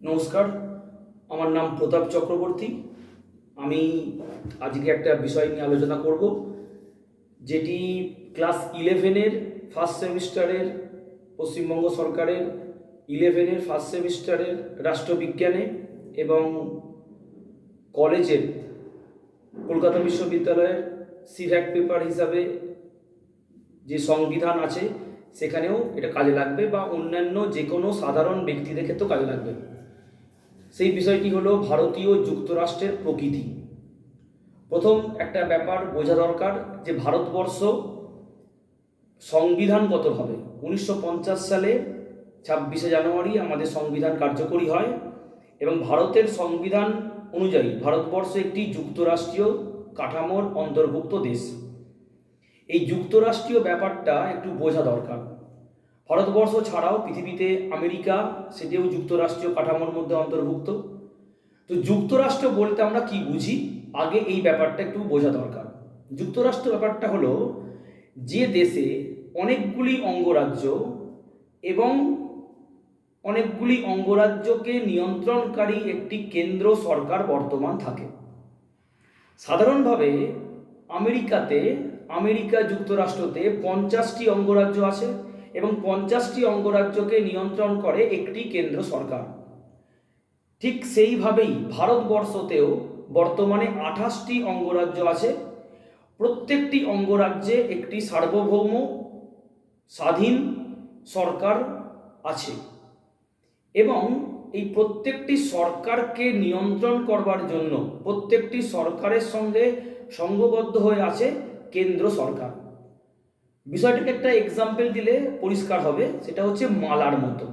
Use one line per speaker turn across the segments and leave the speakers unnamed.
নমস্কার, আমার নাম প্রতাপ চক্রবর্তী। আমি আজকে একটা বিষয় নিয়ে আলোচনা করব, যেটি ক্লাস 11-এর ফার্স্ট সেমিস্টারের পশ্চিমবঙ্গ সরকারের 11-এর ফার্স্ট সেমিস্টারের রাষ্ট্রবিজ্ঞানে এবং কলেজের কলকাতা বিশ্ববিদ্যালয়ের সিভ্যাক পেপার হিসাবে যে সংবিধান আছে সেখানেও এটা কাজে লাগবে, বা অন্যান্য যে কোনো সাধারণ ব্যক্তিদের ক্ষেত্রেও কাজে লাগবে। সেই বিষয়টি হলো ভারতীয় যুক্তরাষ্ট্রের প্রকৃতি। প্রথম একটা ব্যাপার বোঝা দরকার যে ভারতবর্ষ সংবিধানগতভাবে 1950 সালে 26শে জানুয়ারি আমাদের সংবিধান কার্যকরী হয়, এবং ভারতের সংবিধান অনুযায়ী ভারতবর্ষ একটি যুক্তরাষ্ট্রীয় কাঠামোর অন্তর্ভুক্ত দেশ। এই যুক্তরাষ্ট্রীয় ব্যাপারটা একটু বোঝা দরকার। ভারতবর্ষ ছাড়াও পৃথিবীতে আমেরিকা, সেটিও যুক্তরাষ্ট্রীয় কাঠামোর মধ্যে অন্তর্ভুক্ত। তো যুক্তরাষ্ট্র বলতে আমরা কি বুঝি, আগে এই ব্যাপারটা একটু বোঝা দরকার। যুক্তরাষ্ট্র ব্যাপারটা হলো যে দেশে অনেকগুলি অঙ্গরাজ্য এবং অনেকগুলি অঙ্গরাজ্যকে নিয়ন্ত্রণকারী একটি কেন্দ্র সরকার বর্তমান থাকে। সাধারণভাবে আমেরিকা যুক্তরাষ্ট্রতে 50টি অঙ্গরাজ্য আছে এবং 50টি অঙ্গরাজ্যকে নিয়ন্ত্রণ করে একটি কেন্দ্র সরকার। ঠিক সেইভাবেই ভারতবর্ষতেও বর্তমানে 28টি অঙ্গরাজ্য আছে। প্রত্যেকটি অঙ্গরাজ্যে একটি সার্বভৌম স্বাধীন সরকার আছে, এবং এই প্রত্যেকটি সরকারকে নিয়ন্ত্রণ করবার জন্য প্রত্যেকটি সরকারের সঙ্গে সংঘবদ্ধ হয়ে আছে কেন্দ্র সরকার। বিষয়টাকে একটা এক্সাম্পল দিলে পরিষ্কার হবে, সেটা হচ্ছে মালার মতো।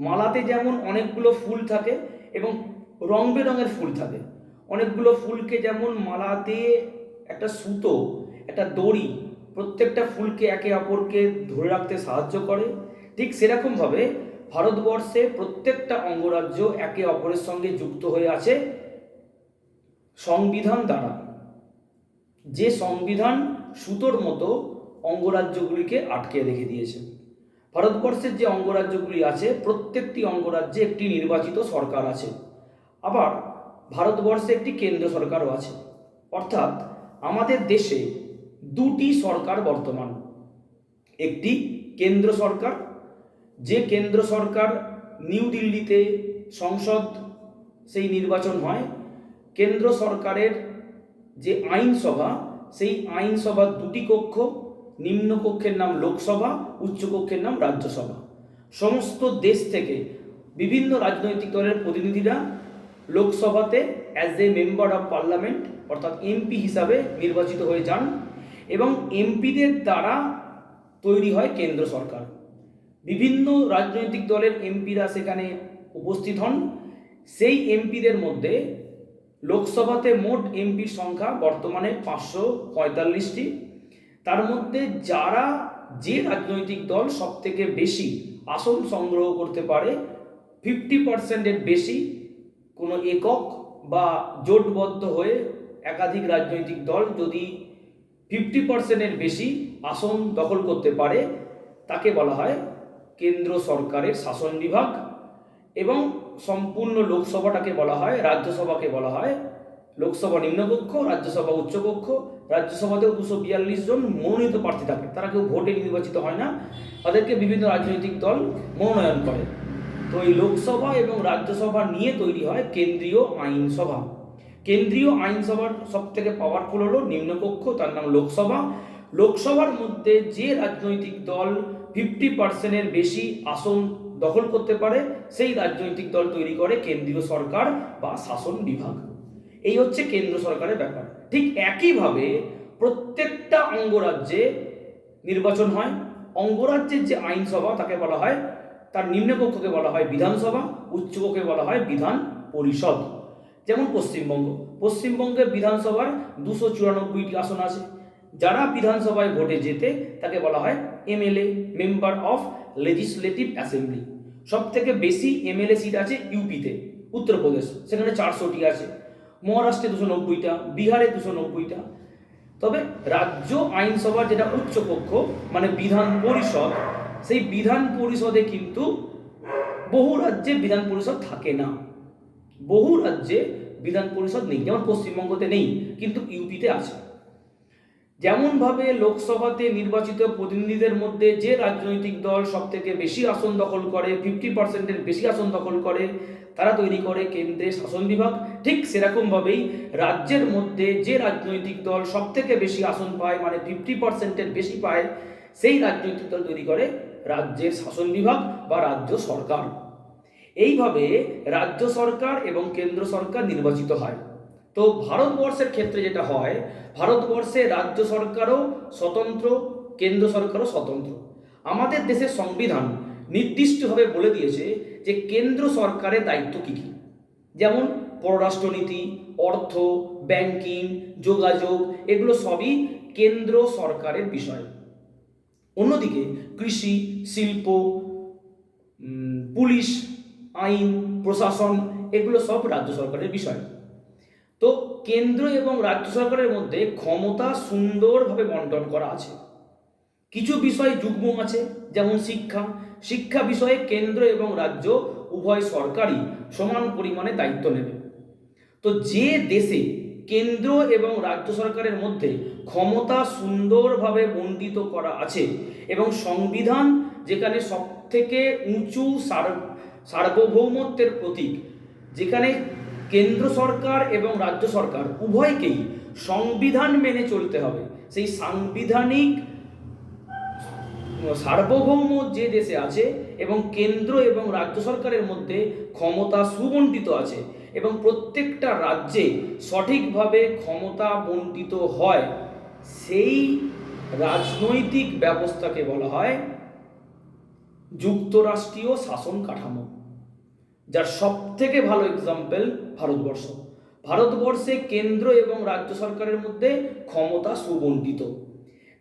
মালাতে যেমন অনেকগুলো ফুল থাকে এবং রং বেরঙের ফুল থাকে, অনেকগুলো ফুলকে যেমন মালাতে একটা সুতো, একটা দড়ি প্রত্যেকটা ফুলকে একে অপরকে ধরে রাখতে সাহায্য করে, ঠিক সেরকমভাবে ভারতবর্ষে প্রত্যেকটা অঙ্গরাজ্য একে অপরের সঙ্গে যুক্ত হয়ে আছে সংবিধান দ্বারা। যে সংবিধান সুতোর মতো অঙ্গরাজ্যগুলিকে আটকে রেখে দিয়েছে। ভারতবর্ষের যে অঙ্গরাজ্যগুলি আছে প্রত্যেকটি অঙ্গরাজ্যে একটি নির্বাচিত সরকার আছে, আবার ভারতবর্ষে একটি কেন্দ্র সরকারও আছে। অর্থাৎ আমাদের দেশে দুটি সরকার বর্তমান। একটি কেন্দ্র সরকার, যে কেন্দ্র সরকার নিউ দিল্লিতে সংসদ সেই নির্বাচন হয়। কেন্দ্র সরকারের যে আইনসভা, সেই আইনসভার দুটি কক্ষ, নিম্ন কক্ষের নাম লোকসভা, উচ্চ কক্ষের নাম রাজ্যসভা। সমস্ত দেশ থেকে বিভিন্ন রাজনৈতিক দলের প্রতিনিধিরা লোকসভাতে as a member of parliament অর্থাৎ এমপি হিসাবে নির্বাচিত হয়ে যান, এবং এমপিদের দ্বারা তৈরি হয় কেন্দ্র সরকার। বিভিন্ন রাজনৈতিক দলের এমপিরা সেখানে উপস্থিত হন। সেই এমপিদের মধ্যে লোকসভাতে মোট এমপির সংখ্যা বর্তমানে 545টি। তার মধ্যে যে রাজনৈতিক দল সব থেকে বেশি আসন সংগ্রহ করতে পারে, 50%-এর বেশি, কোনো একক বা জোটবদ্ধ হয়ে একাধিক রাজনৈতিক দল যদি 50%-এর বেশি আসন দখল করতে পারে, তাকে বলা হয় কেন্দ্র সরকারের শাসন বিভাগ। এবং সম্পূর্ণ লোকসভাটাকে বলা হয়, রাজ্যসভাকে বলা হয় লোকসভা নিম্নকক্ষ, রাজ্যসভা উচ্চকক্ষ। রাজ্যসভাতেও 242 জন মনোনীত প্রার্থী থাকে, তারা কেউ ভোটে নির্বাচিত হয় না, তাদেরকে বিভিন্ন রাজনৈতিক দল মনোনয়ন করে। তো এই লোকসভা এবং রাজ্যসভা নিয়ে তৈরি হয় কেন্দ্রীয় আইনসভা। কেন্দ্রীয় আইনসভার সব থেকে পাওয়ারফুল হলো নিম্নকক্ষ, তার নাম লোকসভা। লোকসভার মধ্যে যে রাজনৈতিক দল 50%-এর বেশি আসন দখল করতে পারে, সেই রাজনৈতিক দল তৈরি করে কেন্দ্রীয় সরকার বা শাসন বিভাগ। এই হচ্ছে কেন্দ্র সরকারের ব্যাপার। ঠিক একইভাবে প্রত্যেকটা অঙ্গরাজ্যে নির্বাচন হয়। অঙ্গরাজ্যের যে আইনসভা তাকে বলা হয়, তার নিম্নকক্ষকে বলা হয় বিধানসভা, উচ্চকক্ষকে বলা হয় বিধান পরিষদ। যেমন পশ্চিমবঙ্গের বিধানসভার 294টি আসন আছে। যারা বিধানসভায় ভোটে যেতে তাকে বলা হয় MLA, member of legislative assembly. সব থেকে বেশি এমএলএ সিট আছে ইউপিতে, উত্তরপ্রদেশ, সেখানে 400টি আছে। মহারাষ্ট্রে 290টা, বিহারে 290টা। তবে রাজ্য আইনসভার যেটা উচ্চকক্ষ মানে বিধান পরিষদ, সেই বিধান পরিষদে কিন্তু বহু রাজ্যে বিধান পরিষদ থাকে না, বহু রাজ্যে বিধান পরিষদ নেই, যেমন পশ্চিমবঙ্গতে নেই কিন্তু ইউপিতে আছে। যেমনভাবে লোকসভাতে নির্বাচিত প্রতিনিধিদের মধ্যে যে রাজনৈতিক দল সব থেকে বেশি আসন দখল করে, 50%-এর বেশি আসন দখল করে, তারা তৈরি করে কেন্দ্রে শাসন বিভাগ, ঠিক সেরকমভাবেই রাজ্যের মধ্যে যে রাজনৈতিক দল সব থেকে বেশি আসন পায়, মানে 50%-এর বেশি পায়, সেই রাজনৈতিক দল তৈরি করে রাজ্যের শাসন বিভাগ বা রাজ্য সরকার। এইভাবে রাজ্য সরকার এবং কেন্দ্র সরকার নির্বাচিত হয়। তো ভারতবর্ষের ক্ষেত্রে যেটা হয়, ভারতবর্ষে রাজ্য সরকারও স্বতন্ত্র, কেন্দ্র সরকারও স্বতন্ত্র। আমাদের দেশের সংবিধান নির্দিষ্টভাবে বলে দিয়েছে যে কেন্দ্র সরকারের দায়িত্ব কী কী, যেমন পররাষ্ট্রনীতি, অর্থ, ব্যাংকিং, যোগাযোগ, এগুলো সবই কেন্দ্র সরকারের বিষয়। অন্যদিকে কৃষি, শিল্প, পুলিশ, আইন, প্রশাসন, এগুলো সব রাজ্য সরকারের বিষয়। তো কেন্দ্র এবং রাজ্য সরকারের মধ্যে ক্ষমতা সুন্দরভাবে বন্টন করা আছে। কিছু বিষয় যুগ্ম আছে, যেমন শিক্ষা বিষয়ে কেন্দ্র এবং রাজ্য উভয় সরকারই সমান পরিমাণে দায়িত্ব নেবে। তো যে দেশে কেন্দ্র এবং রাজ্য সরকারের মধ্যে ক্ষমতা সুন্দরভাবে বণ্টিত করা আছে এবং সংবিধান যেখানে সবথেকে উঁচু সার্বভৌমত্বের প্রতীক, যেখানে কেন্দ্র সরকার এবং রাজ্য সরকার উভয়কেই সংবিধান মেনে চলতে হবে, সেই সাংবিধানিক সার্বভৌম যে দেশে আছে এবং কেন্দ্র এবং রাজ্য সরকারের মধ্যে ক্ষমতা সুবণ্টিত আছে এবং প্রত্যেকটা রাজ্যে সঠিকভাবে ক্ষমতা বণ্টিত হয়, সেই রাজনৈতিক ব্যবস্থাকে বলা হয় যুক্তরাষ্ট্রীয় শাসন কাঠামো, যার সব থেকে ভালো এক্সাম্পল ভারতবর্ষ। ভারতবর্ষে কেন্দ্র এবং রাজ্য সরকারের মধ্যে ক্ষমতা সুবণ্টিত।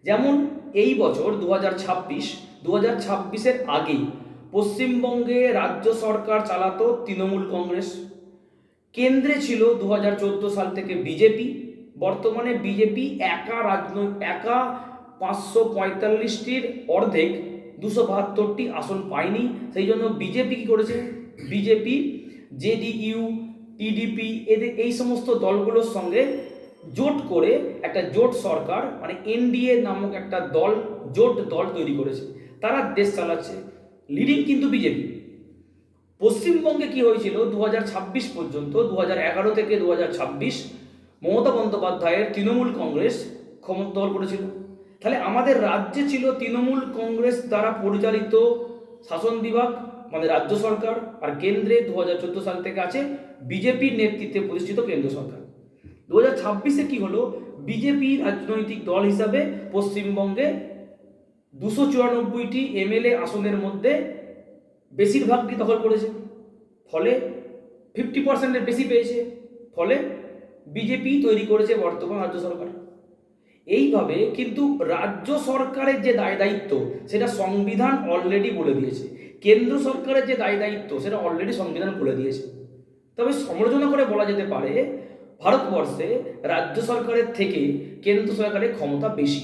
যেমন এই বছর 2026-এর আগে পশ্চিমবঙ্গে রাজ্য সরকার চালাতো তৃণমূল কংগ্রেস, কেন্দ্রে ছিল 2014 সাল থেকে বিজেপি। বর্তমানে বিজেপি একা 545টির অর্ধেক 272টি আসন পায়নি। সেই জন্য বিজেপি কি করেছে, বিজেপি, জেডিইউ, টিডিপি, এদের এই সমস্ত দলগুলোর সঙ্গে জোট করে একটা জোট সরকার, মানে এনডিএ নামক একটা জোট দল তৈরি করেছে, তারা দেশ চালাচ্ছে, লিডিং কিন্তু বিজেপি। পশ্চিমবঙ্গে কি হয়েছিল 2026 পর্যন্ত, 2011 থেকে 2026 মমতা বন্দ্যোপাধ্যায়ের তৃণমূল কংগ্রেস ক্ষমতা দখল করেছিল। তাহলে আমাদের রাজ্যে ছিল তৃণমূল কংগ্রেস দ্বারা পরিচালিত শাসন বিভাগ, মানে রাজ্য সরকার, আর কেন্দ্রে 2014 সাল থেকে আছে বিজেপির নেতৃত্বে প্রতিষ্ঠিত কেন্দ্র সরকার। 2026-এ কি হলো, বিজেপি রাজনৈতিক দল হিসাবে পশ্চিমবঙ্গে 294টি এমএলএ আসনের মধ্যে বেশিরভাগটি দখল করেছে, ফলে 50%-এর বেশি পেয়েছে, ফলে বিজেপি তৈরি করেছে বর্তমান রাজ্য সরকার। এইভাবে কিন্তু রাজ্য সরকারের যে দায় দায়িত্ব সেটা সংবিধান অলরেডি বলে দিয়েছে, কেন্দ্র সরকারের যে দায় দায়িত্ব সেটা অলরেডি সংবিধান বলে দিয়েছে। তবে সমালোচনা করে বলা যেতে পারে ভারতবর্ষে রাজ্য সরকারের থেকে কেন্দ্র সরকারের ক্ষমতা বেশি।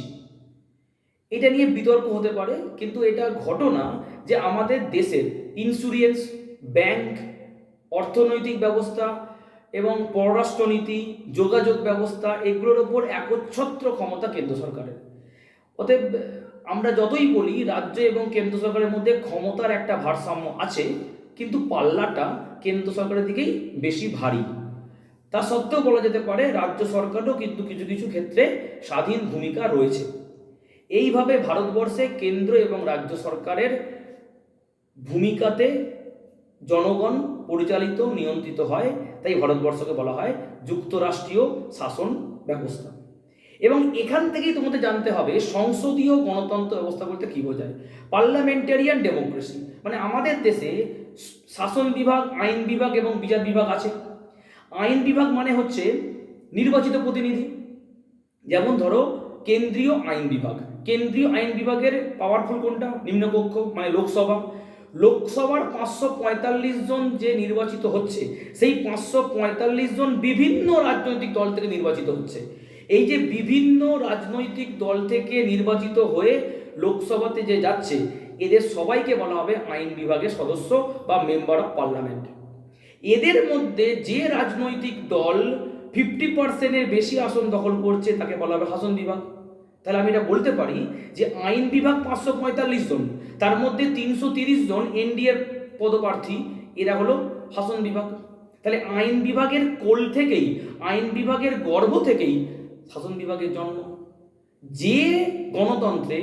এটা নিয়ে বিতর্ক হতে পারে, কিন্তু এটা ঘটনা যে আমাদের দেশের ইন্স্যুরেন্স, ব্যাংক, অর্থনৈতিক ব্যবস্থা এবং পররাষ্ট্রনীতি, যোগাযোগ ব্যবস্থা, এগুলোর ওপর একচ্ছত্র ক্ষমতা কেন্দ্র সরকারের। অতএব আমরা যতই বলি রাজ্য এবং কেন্দ্র সরকারের মধ্যে ক্ষমতার একটা ভারসাম্য আছে, কিন্তু পাল্লাটা কেন্দ্র সরকারের দিকেই বেশি ভারী। তা সত্ত্বেও বলা যেতে পারে রাজ্য সরকারও কিন্তু কিছু কিছু ক্ষেত্রে স্বাধীন ভূমিকা রয়েছে। এইভাবে ভারতবর্ষে কেন্দ্র এবং রাজ্য সরকারের ভূমিকাতে জনগণ পরিচালিত, নিয়ন্ত্রিত হয়, তাই ভারতবর্ষকে বলা হয় যুক্তরাষ্ট্রীয় শাসন ব্যবস্থা। এবং এখান থেকেই তোমাদের জানতে হবে সংসদীয় গণতন্ত্র ব্যবস্থা বলতে কী বোঝায়। পার্লামেন্টারিয়ান ডেমোক্রেসি মানে আমাদের দেশে শাসন বিভাগ, আইন বিভাগ এবং বিচার বিভাগ আছে। আইন বিভাগ মানে হচ্ছে নির্বাচিত প্রতিনিধি, যেমন ধরো কেন্দ্রীয় আইন বিভাগ। কেন্দ্রীয় আইন বিভাগের পাওয়ারফুল কোনটা, নিম্নকক্ষ মানে লোকসভা। লোকসভার 545 জন যে নির্বাচিত হচ্ছে, সেই 545 জন বিভিন্ন রাজনৈতিক দল থেকে নির্বাচিত হচ্ছে। এই যে বিভিন্ন রাজনৈতিক দল থেকে নির্বাচিত হয়ে লোকসভাতে যে যাচ্ছে, এদের সবাইকে বলা হবে আইন বিভাগের সদস্য বা মেম্বার অফ পার্লামেন্ট। এদের মধ্যে যে রাজনৈতিক দল 50%-এর বেশি আসন দখল করছে তাকে বলা হবে শাসন বিভাগ। তাহলে আমি এটা বলতে পারি যে আইন বিভাগ 545 জন, তার মধ্যে 330 জন এনডিএর পদপ্রার্থী, এরা হলো শাসন বিভাগ। তাহলে আইন বিভাগের কোল থেকেই, আইন বিভাগের গর্ভ থেকেই শাসন বিভাগের জন্ম। যে গণতন্ত্রে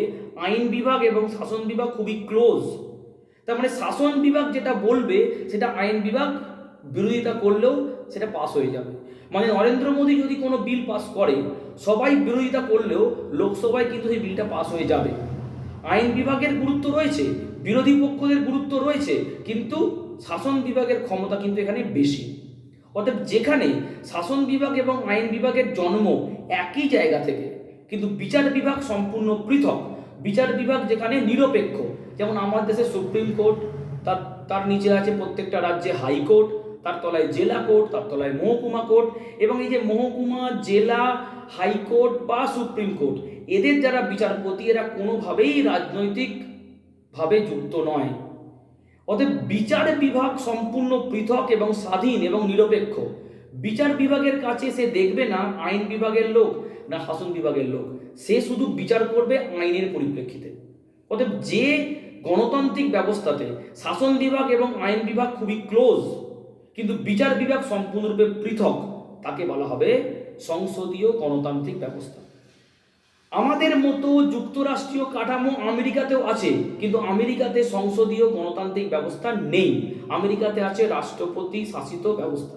আইন বিভাগ এবং শাসন বিভাগ খুবই ক্লোজ, তার মানে শাসন বিভাগ যেটা বলবে সেটা আইন বিভাগ বিরোধিতা করলেও সেটা পাস হয়ে যাবে। মানে নরেন্দ্র মোদী যদি কোনো বিল পাস করে, সবাই বিরোধিতা করলেও লোকসভায় কিন্তু সেই বিলটা পাস হয়ে যাবে। আইন বিভাগের গুরুত্ব রয়েছে, বিরোধী পক্ষদের গুরুত্ব রয়েছে, কিন্তু শাসন বিভাগের ক্ষমতা কিন্তু এখানে বেশি। অতএব যেখানে শাসন বিভাগ এবং আইন বিভাগের জন্ম একই জায়গা থেকে, কিন্তু বিচার বিভাগ সম্পূর্ণ পৃথক। বিচার বিভাগ যেখানে নিরপেক্ষ, যেমন আমার দেশে সুপ্রিম কোর্ট, তার নিচে আছে প্রত্যেকটা রাজ্যে হাইকোর্ট, তার তলায় জেলা কোর্ট, তার তলায় মহকুমা কোর্ট, এবং এই যে মহকুমা, জেলা, হাইকোর্ট বা সুপ্রিম কোর্ট, এদের যারা বিচারপতি এরা কোনোভাবেই রাজনৈতিকভাবে যুক্ত নয়। অতএব বিচার বিভাগ সম্পূর্ণ পৃথক এবং স্বাধীন এবং নিরপেক্ষ। বিচার বিভাগের কাছে সে দেখবে না আইন বিভাগের লোক না শাসন বিভাগের লোক, সে শুধু বিচার করবে আইনের পরিপ্রেক্ষিতে। অতএব যে গণতান্ত্রিক ব্যবস্থাতে শাসন বিভাগ এবং আইন বিভাগ খুবই ক্লোজ, কিন্তু বিচার বিভাগ সম্পূর্ণরূপে পৃথক, তাকে বলা হবে সংসদীয় গণতান্ত্রিক ব্যবস্থা। আমাদের মতো যুক্তরাষ্ট্রীয় কাঠামো আমেরিকাতেও আছে, কিন্তু আমেরিকাতে সংসদীয় গণতান্ত্রিক ব্যবস্থা নেই। আমেরিকাতে আছে রাষ্ট্রপতি শাসিত ব্যবস্থা।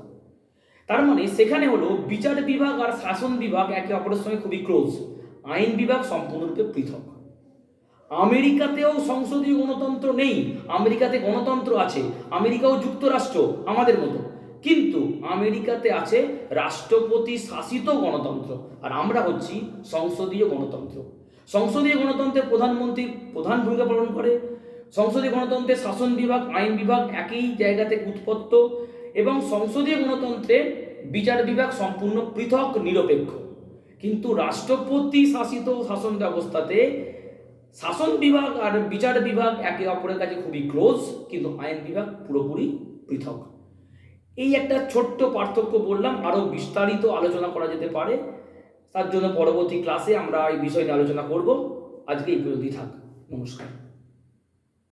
তার মানে সেখানে হলো বিচার বিভাগ আর শাসন বিভাগ একে অপরের সঙ্গে খুবই ক্লোজ, আইন বিভাগ সম্পূর্ণরূপে পৃথক। আমেরিকাতেও সংসদীয় গণতন্ত্র নেই, আমেরিকাতে গণতন্ত্র আছে, আমেরিকাও যুক্তরাষ্ট্র আমাদের মতো, কিন্তু আমেরিকাতে আছে রাষ্ট্রপতি শাসিত গণতন্ত্র, আর আমরা হচ্ছি সংসদীয় গণতন্ত্র। সংসদীয় গণতন্ত্রে প্রধানমন্ত্রী প্রধান ভূমিকা পালন করে। সংসদীয় গণতন্ত্রে শাসন বিভাগ আইন বিভাগ একই জায়গা থেকে উৎপত্ত, এবং সংসদীয় গণতন্ত্রে বিচার বিভাগ সম্পূর্ণ পৃথক, নিরপেক্ষ। কিন্তু রাষ্ট্রপতি শাসিত শাসন ব্যবস্থাতে শাসন বিভাগ আর বিচার বিভাগ একে অপরের কাছে খুবই ক্লোজ, কিন্তু আইন বিভাগ পুরোপুরি পৃথক। এই একটা ছোট্ট পার্থক্য বললাম, আরও বিস্তারিত আলোচনা করা যেতে পারে, তার জন্য পরবর্তী ক্লাসে আমরা এই বিষয় নিয়ে আলোচনা করব। আজকে এই পর্যন্তই থাক। নমস্কার।